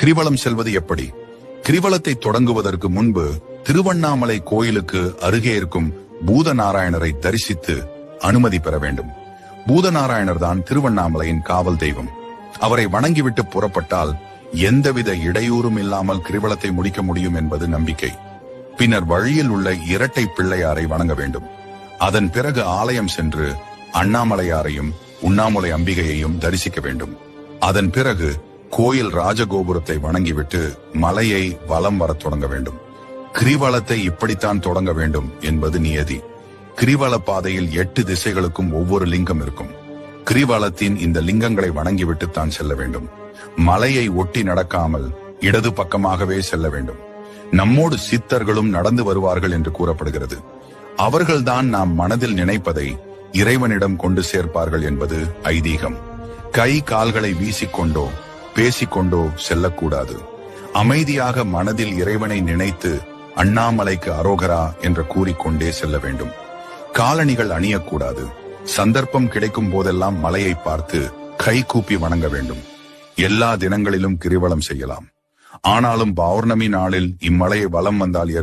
கிரிவலம் செல்வது எப்படி? கிரிவலத்தை தொடங்குவதற்கு முன்பு திருவண்ணாமலை கோயிலுக்கு அருகே இருக்கும் பூதநாராயணரை தரிசித்து அனுமதி பெற வேண்டும். பூதநாராயணர் தான் திருவண்ணாமலையின் காவல் தெய்வம். அவரை வணங்கிவிட்டு புறப்பட்டால் எந்தவித இடையூறும் இல்லாமல் கிரிவலத்தை முடிக்க முடியும் என்பது நம்பிக்கை. பின்னர் வழியில் உள்ள இரட்டை பிள்ளையாரை வணங்க வேண்டும். அதன் பிறகு ஆலயம் சென்று அண்ணாமலையாரையும் உண்ணாமலை அம்பிகையையும் தரிசிக்க வேண்டும். அதன் பிறகு கோயில் ராஜகோபுரத்தை வணங்கிவிட்டு மலையை வலம் வரத் தொடங்க வேண்டும். கிரிவலத்தை இப்படித்தான் தொடங்க வேண்டும் என்பது நியதி. கிரிவல பாதையில் 8 திசைகளுக்கும் ஒவ்வொரு லிங்கம் இருக்கும். கிரிவலத்தின் இந்த லிங்கங்களை வணங்கிவிட்டு தான் செல்ல வேண்டும். மலையை ஒட்டி நடக்காமல் இடது பக்கமாகவே செல்ல வேண்டும். நம்மோடு சித்தர்களும் நடந்து வருவார்கள் என்று கூறப்படுகிறது. அவர்கள்தான் நாம் மனதில் நினைப்பதை இறைவனிடம் கொண்டு சேர்ப்பார்கள் என்பது ஐதீகம். கை கால்களை வீசிக்கொண்டோ பேசிக்கொண்டோ செல்லக்கூடாது. அமைதியாக மனதில் இறைவனை நினைத்து அண்ணாமலைக்கு அரோகரா என்று கூறிக்கொண்டே செல்ல வேண்டும். காலணிகள் அணியக்கூடாது. சந்தர்ப்பம் கிடைக்கும் போதெல்லாம் மலையை பார்த்து கை கூப்பி வணங்க வேண்டும். எல்லா தினங்களிலும் கிரிவலம் செய்யலாம். ஆனாலும் பௌர்ணமி நாளில் இம்மலையை வலம் வந்தால்